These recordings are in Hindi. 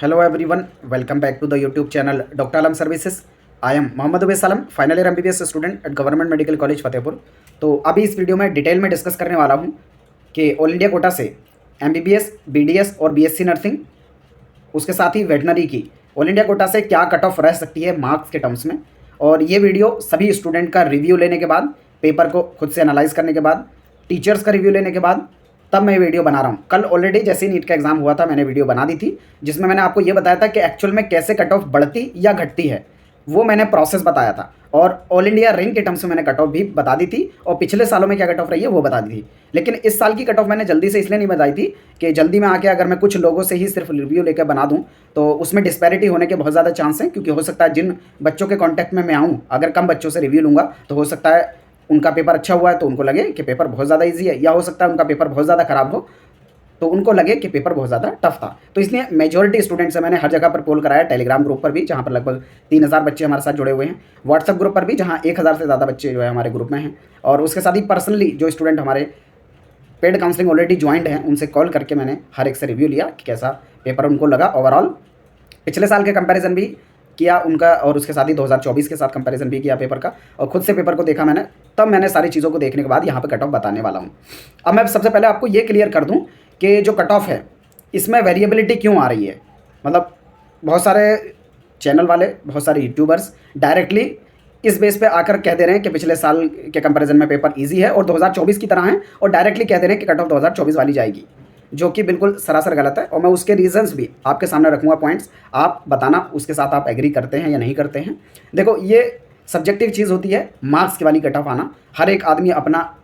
Hello everyone, welcome back to the YouTube channel Dr. Alam Services. I am Mohammad Uwais Alam, final year MBBS student at government medical college Fatehpur. तो अभी इस वीडियो में डिटेल में डिस्कस करने वाला हूं कि ऑल इंडिया कोटा से एमबीबीएस, बीडीएस और बीएससी नर्सिंग, उसके साथ ही वेटनरी की ऑल इंडिया कोटा से क्या कट ऑफ रह सकती है मार्क्स के टर्म्स में। और ये वीडियो सभी स्टूडेंट का रिव्यू लेने के बाद, पेपर को खुद से एनालाइज करने के बाद, टीचर्स का रिव्यू लेने के बाद तब मैं वीडियो बना रहा हूँ। कल ऑलरेडी जैसे ही नीट का एग्जाम हुआ था मैंने वीडियो बना दी थी, जिसमें मैंने आपको ये बताया था कि एक्चुअल में कैसे कट ऑफ बढ़ती या घटती है, वो मैंने प्रोसेस बताया था। और ऑल इंडिया रैंक के टर्म्स में मैंने कट ऑफ भी बता दी थी और पिछले सालों में क्या कट ऑफ रही है वो बता दी थी। लेकिन इस साल की कट ऑफ मैंने जल्दी से इसलिए नहीं बताई थी कि जल्दी में आके अगर मैं कुछ लोगों से ही सिर्फ रिव्यू लेकर बना दूं तो उसमें डिस्पैरिटी होने के बहुत ज़्यादा चांस हैं, क्योंकि हो सकता है जिन बच्चों के कॉन्टैक्ट में मैं आऊँ, अगर कम बच्चों से रिव्यू लूँगा तो हो सकता है उनका पेपर अच्छा हुआ है तो उनको लगे कि पेपर बहुत ज़्यादा ईजी है, या हो सकता है उनका पेपर बहुत ज़्यादा खराब हो तो उनको लगे कि पेपर बहुत ज़्यादा टफ था। तो इसलिए मेजॉरिटी स्टूडेंट से मैंने हर जगह पर पोल कराया, टेलीग्राम ग्रुप पर भी जहाँ पर लगभग 3000 बच्चे हमारे साथ जुड़े हुए हैं, व्हाट्सएप ग्रुप पर भी जहाँ 1000 से ज़्यादा बच्चे जो है हमारे ग्रुप में हैं, और उसके साथ ही पर्सनली जो स्टूडेंट हमारे पेड काउंसलिंग ऑलरेडी ज्वाइंट हैं उनसे कॉल करके मैंने हर एक से रिव्यू लिया कि कैसा पेपर उनको लगा। ओवरऑल पिछले साल के कंपैरिजन भी किया उनका, और उसके साथ ही 2024 के साथ कंपैरिजन भी किया पेपर का, और खुद से पेपर को देखा मैंने। तब मैंने सारी चीज़ों को देखने के बाद यहाँ पे कट ऑफ बताने वाला हूँ। अब मैं सबसे पहले आपको ये क्लियर कर दूँ कि जो कट ऑफ है इसमें वेरिएबिलिटी क्यों आ रही है। मतलब बहुत सारे चैनल वाले, बहुत सारे यूट्यूबर्स डायरेक्टली इस बेस पे आकर कह दे रहे हैं कि पिछले साल के कंपैरिजन में पेपर इजी है और 2024 की तरह है, और डायरेक्टली कह दे रहे हैं कि कट ऑफ 2024 वाली जाएगी, जो कि बिल्कुल सरासर गलत है। और मैं उसके रीजंस भी आपके सामने रखूँगा, पॉइंट्स आप बताना उसके साथ आप एग्री करते हैं या नहीं करते हैं। देखो, ये सब्जेक्टिव चीज़ होती है, मार्क्स की वाली कट ऑफ आना। हर एक आदमी अपना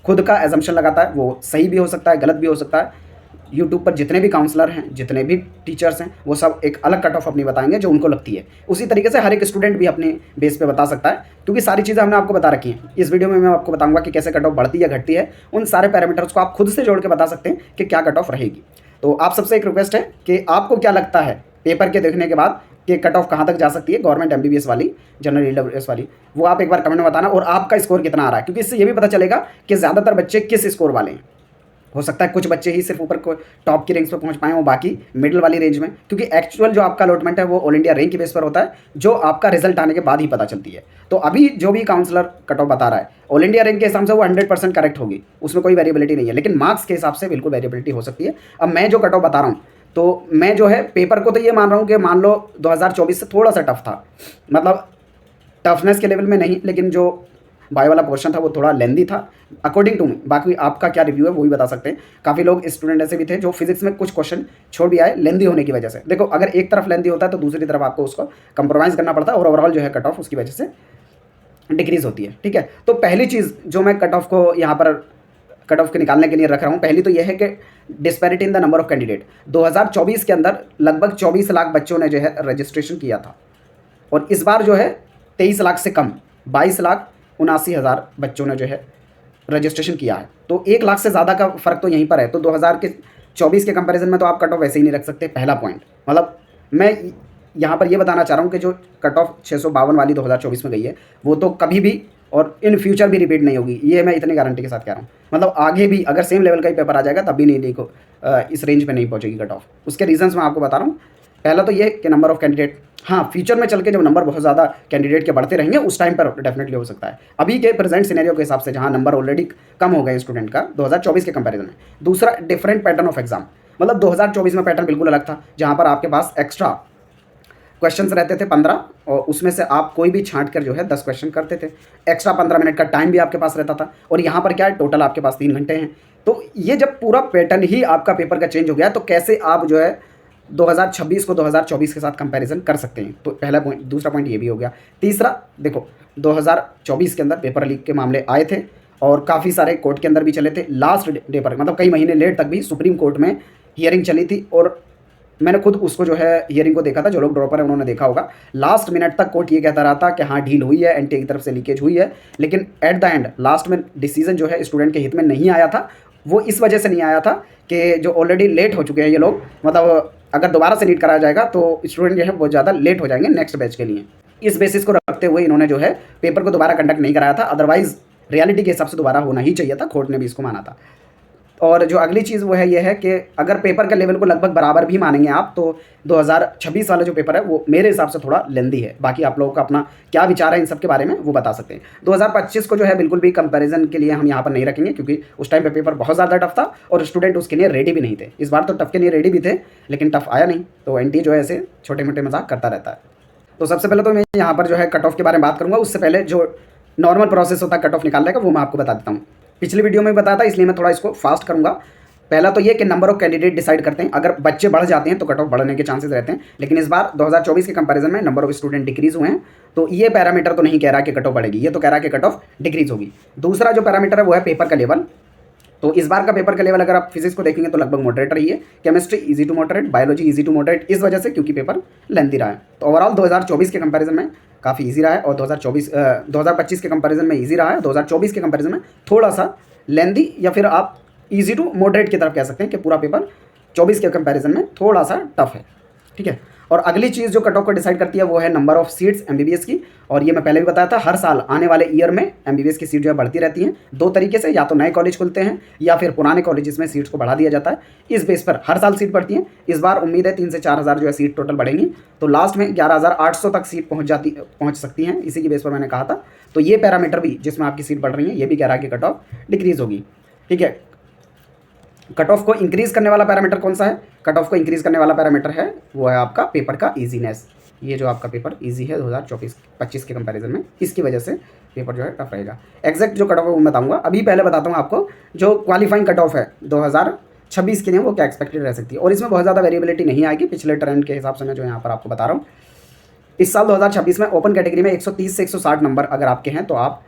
खुद का एजम्पशन लगाता है, वो सही भी हो सकता है, गलत भी हो सकता है। यूट्यूब पर जितने भी काउंसलर हैं, जितने भी टीचर्स हैं, वो सब एक अलग कट ऑफ अपनी बताएंगे जो उनको लगती है। उसी तरीके से हर एक स्टूडेंट भी अपने बेस पे बता सकता है, क्योंकि सारी चीज़ें हमने आपको बता रखी हैं। इस वीडियो में मैं आपको बताऊंगा कि कैसे कट ऑफ बढ़ती या घटती है। उन सारे पैरामीटर्स को आप खुद से जोड़ के बता सकते हैं कि क्या कट ऑफ रहेगी। तो आप सबसे एक रिक्वेस्ट है कि आपको क्या लगता है पेपर के देखने के बाद कि कट ऑफ कहाँ तक जा सकती है, गवर्नमेंट एमबीबीएस वाली, जनरल ईडब्ल्यूएस वाली, वो आप एक बार कमेंट में बताना। और आपका स्कोर कितना आ रहा है, क्योंकि इससे ये भी पता चलेगा कि ज़्यादातर बच्चे किस स्कोर वाले हैं। हो सकता है कुछ बच्चे ही सिर्फ ऊपर को टॉप की रेंज पर पहुंच पाए हो, बाकी मिडिल वाली रेंज में, क्योंकि एक्चुअल जो आपका अलॉटमेंट है वो ऑल इंडिया रैंक के बेस पर होता है, जो आपका रिजल्ट आने के बाद ही पता चलती है। तो अभी जो भी काउंसलर कट ऑफ बता रहा है ऑल इंडिया रैंक के हिसाब से वो 100% करेक्ट होगी, उसमें कोई वेरिएबिलिटी नहीं है, लेकिन मार्क्स के हिसाब से बिल्कुल वेरिएबिलिटी हो सकती है। अब मैं जो कट ऑफ बता रहा हूँ, तो मैं जो है पेपर को तो ये मान रहा हूँ कि मान लो 2024 से थोड़ा सा टफ था, मतलब टफनेस के लेवल में नहीं, लेकिन जो बायो वाला पोर्शन था वो थोड़ा लेंदी था अकॉर्डिंग टू मी। बाकी आपका क्या रिव्यू है वो भी बता सकते हैं। काफ़ी लोग स्टूडेंट ऐसे भी थे जो फिजिक्स में कुछ क्वेश्चन छोड़ भी आए लेंदी होने की वजह से। देखो, अगर एक तरफ लेंदी होता है तो दूसरी तरफ आपको उसको कंप्रोमाइज़ करना पड़ता है, और ओवरऑल जो है कट ऑफ उसकी वजह से डिक्रीज होती है। ठीक है, तो पहली चीज़ जो मैं कट ऑफ को यहाँ पर कट ऑफ के निकालने के लिए रख रहा हूँ, पहली तो यह है कि disparity in the number of candidate. 2024 के अंदर लगभग 24 लाख बच्चों ने जो है रजिस्ट्रेशन किया था, और इस बार जो है 23 लाख से कम 22,79,000 बच्चों ने जो है रजिस्ट्रेशन किया है। तो 1 लाख से ज़्यादा का फ़र्क तो यहीं पर है। तो 2024 के कंपैरिजन में तो आप कट ऑफ वैसे ही नहीं रख सकते, पहला पॉइंट। मतलब मैं यहाँ पर ये बताना चाह रहा हूँ कि जो कट ऑफ 652 वाली 2024 में गई है वो तो कभी भी और इन फ्यूचर भी रिपीट नहीं होगी, ये मैं इतनी गारंटी के साथ कह रहा हूँ। मतलब आगे भी अगर सेम लेवल का ही पेपर आ जाएगा तब भी नहीं, देखो इस रेंज पे नहीं पहुँचेगी कट ऑफ। उसके रीजंस मैं आपको बता रहा हूँ। पहला तो ये कि नंबर ऑफ कैंडिडेट, हाँ फ्यूचर में चल के जब नंबर बहुत ज़्यादा कैंडिडेट के बढ़ते रहेंगे उस टाइम पर डेफिनेटली हो सकता है। अभी के प्रेजेंट सिनेरियो के हिसाब से जहाँ नंबर ऑलरेडी कम हो गए स्टूडेंट का 2024 के कंपैरिजन में। दूसरा, डिफरेंट पैटर्न ऑफ एग्जाम। मतलब 2024 में पैटर्न बिल्कुल अलग था, जहाँ पर आपके पास एक्स्ट्रा क्वेश्चंस रहते थे 15, और उसमें से आप कोई भी छांट कर जो है 10 क्वेश्चन करते थे। एक्स्ट्रा 15 मिनट का टाइम भी आपके पास रहता था, और यहाँ पर क्या है, टोटल आपके पास 3 घंटे हैं। तो ये जब पूरा पैटर्न ही आपका पेपर का चेंज हो गया तो कैसे आप जो है 2026 को 2024 के साथ कंपैरिजन कर सकते हैं। तो पहला पॉइंट। दूसरा पॉइंट ये भी हो गया। तीसरा, देखो 2024 के अंदर पेपर लीक के मामले आए थे और काफ़ी सारे कोर्ट के अंदर भी चले थे लास्ट डे पर, मतलब कई महीने लेट तक भी सुप्रीम कोर्ट में हियरिंग चली थी, और मैंने खुद उसको जो है हियरिंग को देखा था। जो लोग ड्रॉपर है उन्होंने देखा होगा, लास्ट मिनट तक कोर्ट ये कहता रहा था कि हाँ डील हुई है, एनटीए की तरफ से लीकेज हुई है, लेकिन एट द एंड लास्ट में डिसीजन जो है स्टूडेंट के हित में नहीं आया था। वो इस वजह से नहीं आया था कि जो ऑलरेडी लेट हो चुके हैं ये लोग, मतलब अगर दोबारा से नीट कराया जाएगा तो स्टूडेंट जो है बहुत ज़्यादा लेट हो जाएंगे नेक्स्ट बैच के लिए। इस बेसिस को रखते हुए इन्होंने जो है पेपर को दोबारा कंडक्ट नहीं कराया था, अदरवाइज रियलिटी के हिसाब से दोबारा होना ही चाहिए था, कोर्ट ने भी इसको माना था। और जो अगली चीज़ वो है ये है कि अगर पेपर के लेवल को लगभग बराबर भी मानेंगे आप, तो 2026 वाला जो पेपर है वो मेरे हिसाब से थोड़ा लेंदी है। बाकी आप लोगों का अपना क्या विचार है इन सब के बारे में वो बता सकते हैं। 2025 को जो है बिल्कुल भी कंपैरिजन के लिए हम यहाँ पर नहीं रखेंगे, क्योंकि उस टाइम पे पेपर बहुत ज़्यादा टफ था और स्टूडेंट उसके लिए रेडी भी नहीं थे। इस बार तो टफ के लिए रेडी भी थे, लेकिन टफ आया नहीं, तो एनटीए जो है ऐसे छोटे मोटे मजाक करता रहता है। तो सबसे पहले तो मैं यहाँ पर जो है कट ऑफ के बारे में बात करूँगा। उससे पहले जो नॉर्मल प्रोसेस होता है कट ऑफ निकालने का वो मैं आपको बता देता हूँ। पिछली वीडियो में बताया था, इसलिए मैं थोड़ा इसको फास्ट करूँगा। पहला तो ये कि नंबर ऑफ कैंडिडेट डिसाइड करते हैं। अगर बच्चे बढ़ जाते हैं तो कट ऑफ बढ़ने के चांसेस रहते हैं, लेकिन इस बार 2024 के कंपैरिजन में नंबर ऑफ स्टूडेंट डिक्रीज हुए हैं, तो ये पैरामीटर तो नहीं कह रहा कि कट ऑफ बढ़ेगी, ये तो कह रहा है कि कट ऑफ डिक्रीज होगी। दूसरा जो पैरामीटर है वो है पेपर का लेवल। तो इस बार का पेपर का लेवल अगर आप फिजिक्स को देखेंगे तो लगभग मॉडरेट रही है, chemistry easy to moderate, biology easy to moderate, इस वजह से क्योंकि पेपर लेंथी रहा है। तो ओवरऑल 2024 के कंपैरिजन में काफ़ी इजी रहा है और 2025 के कंपैरिजन में इजी रहा है। 2024 के कंपैरिजन में थोड़ा सा लेंथी या फिर आप इजी टू मॉडरेट की तरफ कह सकते हैं कि पूरा पेपर 24 के कंपैरिजन में थोड़ा सा टफ है, ठीक है। और अगली चीज़ जो कट ऑफ को डिसाइड करती है वो है नंबर ऑफ सीट्स एमबीबीएस की। और ये मैं पहले भी बताया था, हर साल आने वाले ईयर में एमबीबीएस की सीट जो है बढ़ती रहती हैं दो तरीके से, या तो नए कॉलेज खुलते हैं या फिर पुराने कॉलेजेस में सीट्स को बढ़ा दिया जाता है। इस बेस पर हर साल सीट बढ़ती है। इस बार उम्मीद है 3 से 4 हज़ार जो है सीट टोटल बढ़ेंगी, तो लास्ट में 11,800 तक सीट पहुँच सकती हैं। इसी की बेस पर मैंने कहा था। तो ये पैरामीटर भी जिसमें आपकी सीट बढ़ रही है ये भी कह रहा है कि कट ऑफ डिक्रीज होगी, ठीक है। कट ऑफ को इंक्रीज करने वाला पैरामीटर कौन सा है? कट ऑफ को इंक्रीज करने वाला पैरामीटर है वो है आपका पेपर का इजीनेस। ये जो आपका पेपर इजी है 2024-25 के कंपैरिजन में, इसकी वजह से पेपर जो है टफ रहेगा। एग्जैक्ट जो कट ऑफ है वो बताऊंगा। अभी पहले बताता हूँ आपको जो क्वालिफाइंग कट ऑफ है 2026 के लिए वो क्या एक्सपेक्टेड रह सकती है, और इसमें बहुत ज़्यादा वेरिएबिलिटी नहीं आएगी पिछले ट्रेंड के हिसाब से मैं जो यहाँ पर आपको बता रहा हूँ। इस साल 2026 में ओपन कैटेगरी में 130 से 160 नंबर अगर आपके हैं तो आप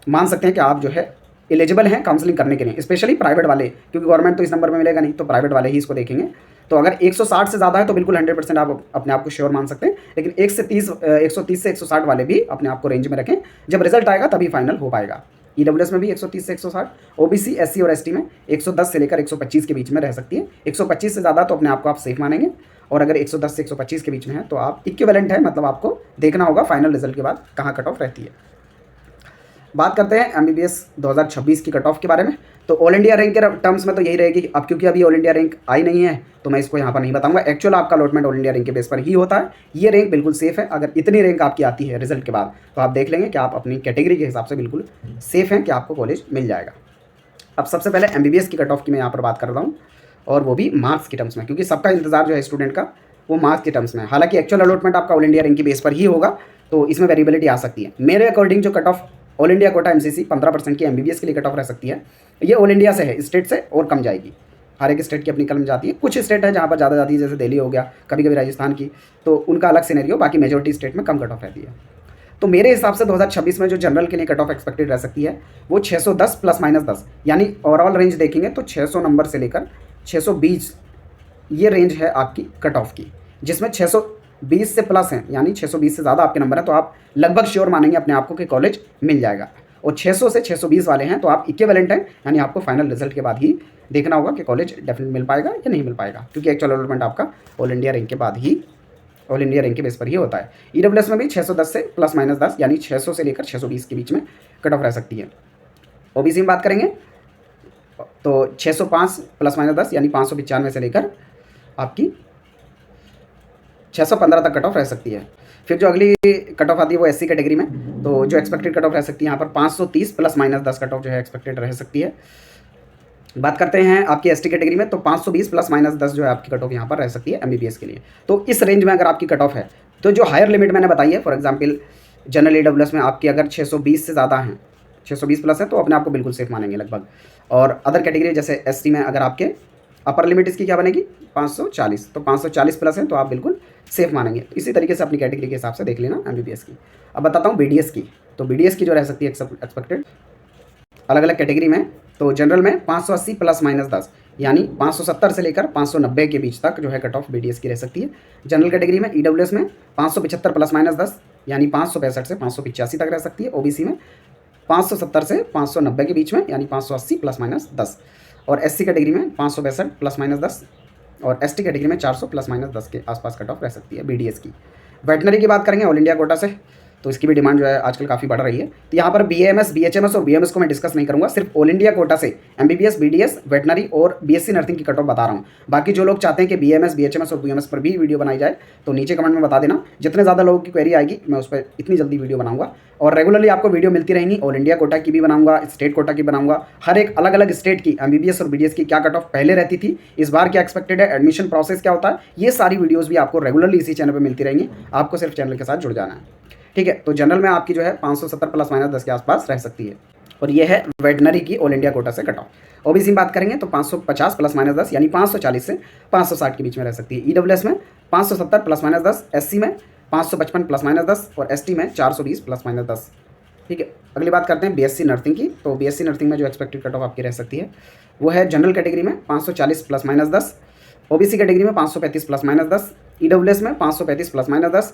मान सकते हैं कि आप जो है एलिजिबल हैं काउंसलिंग करने के लिए, स्पेशली प्राइवेट वाले, क्योंकि गवर्नमेंट तो इस नंबर में मिलेगा नहीं, तो प्राइवेट वाले ही इसको देखेंगे। तो अगर 160 से ज़्यादा है तो बिल्कुल 100% आप अपने आप को श्योर मान सकते हैं, लेकिन 130 से 160 वाले भी अपने आप को रेंज में रखें। जब रिजल्ट आएगा तभी फाइनल हो पाएगा। ईडब्ल्यूएस में भी 130 से 160, ओबीसी, एससी और एसटी में 110 से लेकर 125 के बीच में रह सकती है। 125 से ज़्यादा तो अपने आप को आप सेफ मानेंगे, और अगर 110 से 125 के बीच में है तो आप इक्विवेलेंट है, मतलब आपको देखना होगा फाइनल रिजल्ट के बाद कहाँ कट ऑफ रहती है। बात करते हैं एमबीबीएस 2026 की कट ऑफ के बारे में। तो ऑल इंडिया रैंक के टर्म्स में तो यही रहेगी। अब क्योंकि अभी ऑल इंडिया रैंक आई नहीं है तो मैं इसको यहाँ पर नहीं बताऊंगा। एक्चुअल आपका अलॉटमेंट ऑल इंडिया रैंक के बेस पर ही होता है। ये रैंक बिल्कुल सेफ है। अगर इतनी रैंक आपकी आती है रिजल्ट के बाद तो आप देख लेंगे कि आप अपनी कैटेगरी के हिसाब से बिल्कुल सेफ हैं कि आपको कॉलेज मिल जाएगा। अब सबसे पहले एमबीबीएस की कट ऑफ की मैं यहाँ पर बात कर रहा हूँ, और वो भी मार्क्स की टर्म्स में, क्योंकि सबका इंतजार जो है स्टूडेंट का वो मार्क्स के टर्म्स में। हालांकि एक्चुअल अलॉटमेंट आपका ऑल इंडिया रैंक की बेस पर ही होगा, तो इसमें वेरिएबिलिटी आ सकती है। मेरे अकॉर्डिंग जो cut off all India quota MCC 15% की एमबीबीएस के लिए कट ऑफ रह सकती है। ये ऑल इंडिया से है, स्टेट से और कम जाएगी। हर एक स्टेट की अपनी कलम जाती है। कुछ स्टेट है जहाँ पर ज़्यादा जाती है, जैसे दिल्ली हो गया, कभी कभी राजस्थान की, तो उनका अलग सिनेरियो। बाकी मेजोरिटी स्टेट में कम कट ऑफ रहती है। तो मेरे हिसाब से 2026 में जो जनरल के लिए कट ऑफ एक्सपेक्टेड रह सकती है वो 610 ±10, यानी ओवरऑल रेंज देखेंगे तो 600 नंबर से लेकर 620 ये रेंज है आपकी कट ऑफ की, जिसमें 620 से प्लस हैं, यानी 620 से ज़्यादा आपके नंबर हैं तो आप लगभग श्योर मानेंगे अपने आप को कि कॉलेज मिल जाएगा। और 600 से 620 वाले हैं तो आप इक्विवेलेंट हैं, यानी आपको फाइनल रिजल्ट के बाद ही देखना होगा कि कॉलेज डेफिनेट मिल पाएगा या नहीं मिल पाएगा, क्योंकि एक्चुअल अलॉटमेंट आपका ऑल इंडिया रैंक के बाद ही, ऑल इंडिया रैंक के बेस पर ही होता है। ईडब्ल्यूएस में भी 610 से ±10, यानी 600 से लेकर 620 के बीच में कट ऑफ रह सकती है। ओबीसी में बात करेंगे तो 605 ±10, यानी 595 से लेकर आपकी 615 तक कट ऑफ रह सकती है। फिर जो अगली कट ऑफ आती है वो एससी कैटेगरी में, तो जो एक्सपेक्टेड कट ऑफ रह सकती है यहाँ पर 530 ±10 कट ऑफ जो है एक्सपेक्टेड रह सकती है। बात करते हैं आपकी एसटी कैटेगरी में, तो 520 ±10 जो है आपकी कट ऑफ यहाँ पर रह सकती है एमबीबीएस के लिए। तो इस रेंज में अगर आपकी कट ऑफ है तो जो हायर लिमिट मैंने बताई है, फॉर एग्जांपल जनरल ईडब्ल्यूएस में आपकी अगर 620 से ज़्यादा हैं, 620 प्लस है, तो अपने आप को बिल्कुल सेफ मानेंगे लगभग। और अदर कैटेगरी जैसे एसटी में अगर आपके अपर लिमिट इसकी क्या बनेगी 540, तो 540 प्लस है तो आप बिल्कुल सेफ मानेंगे। तो इसी तरीके से अपनी कैटेगरी के हिसाब से देख लेना एमबीबीएस की। अब बताता हूँ बीडीएस की। तो बीडीएस की जो रह सकती है एक्सपेक्टेड अलग अलग कैटेगरी में, तो जनरल में 580 ±10, यानी 570 से लेकर 590 के बीच तक जो है कट ऑफ बीडीएस की रह सकती है। जनरल कैटेगरी में ईडब्ल्यूएस में 575 ±10, यानी 565 से 585 तक रह सकती है। ओबीसी में 570 से 590 के बीच में, यानी 580 ±10। और एससी कैटेगरी में 562 ±10, और एसटी कैटेगरी में 400 ±10 के आसपास कट ऑफ रह सकती है बीडीएस की। वेटनरी की बात करेंगे ऑल इंडिया कोटा से, तो इसकी भी डिमांड जो है आजकल काफ़ी बढ़ रही है। तो यहाँ पर BAMS, BHMS और BMS को मैं डिस्कस नहीं करूँगा, सिर्फ ऑल इंडिया कोटा से MBBS, BDS, वेटनरी और BSc नर्सिंग की कट ऑफ बता रहा हूँ। बाकी जो लोग चाहते हैं कि BAMS, BHMS और BMS पर भी वीडियो बनाई जाए तो नीचे कमेंट में बता देना। जितने ज़्यादा लोगों की क्वेरी आएगी मैं उस पर इतनी जल्दी वीडियो बनाऊंगा और रेगुलरली आपको वीडियो मिलती रहेंगी। ऑल इंडिया कोटा की भी बनाऊंगा, स्टेट कोटा की बनाऊंगा, हर एक अलग अलग स्टेट की MBBS और BDS की क्या कट ऑफ पहले रहती थी, इस बार क्या एक्सपेक्टेड है, एडमिशन प्रोसेस क्या होता है, ये सारी वीडियोस भी आपको रेगुलरली इसी चैनल पर मिलती रहेंगी। आपको सिर्फ चैनल के साथ जुड़ जाना है, ठीक है। तो जनरल में आपकी जो है 570 प्लस माइनस 10 के आसपास रह सकती है और ये है वेटनरी की ऑल इंडिया कोटा से कट ऑफ। OBC में बात करेंगे तो 550 प्लस माइनस 10 यानी 540 से 560 के बीच में रह सकती है। EWS में 570 प्लस माइनस 10, SC में 555 प्लस माइनस 10 और ST में 420 प्लस माइनस 10, ठीक है। अगली बात करते हैं BSc नर्सिंग की। तो BSc नर्सिंग में जो एक्सपेक्टेड कट ऑफ आपकी रह सकती है वो है जनरल कैटेगरी में 540 प्लस माइनस 10, OBC कैटेगरी में 535 प्लस माइनस 10, EWS में 535 प्लस माइनस 10,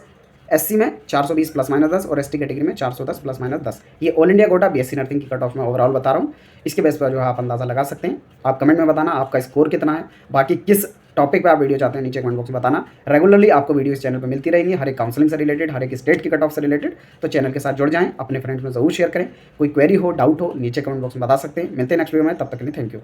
SC में 420 प्लस माइनस 10 और ST कैटेगरी में 410 प्लस माइनस 10। ये all India quota BSc nursing की कट ऑफ में ओवरऑल बता रहा हूँ। इसके बेस पर जो है आप अंदाज़ा लगा सकते हैं। आप कमेंट में बताना आपका स्कोर कितना है, बाकी किस टॉपिक पे आप वीडियो चाहते हैं नीचे कमेंट बॉक्स में बताना। रेगुलरली आपको वीडियो इस चैनल पे मिलती रहेंगी, हर एक काउंसलिंग से रिलेटेड, हर एक स्टेट की कट ऑफ से रिलेटेड। तो चैनल के साथ जुड़ जाएं, अपने फ्रेंड्स में जरूर शेयर करें। कोई क्वेरी हो, डाउट हो नीचे कमेंट बॉक्स में बता सकते हैं। मिलते हैं नेक्स्ट वीडियो में, तब तक के लिए थैंक यू।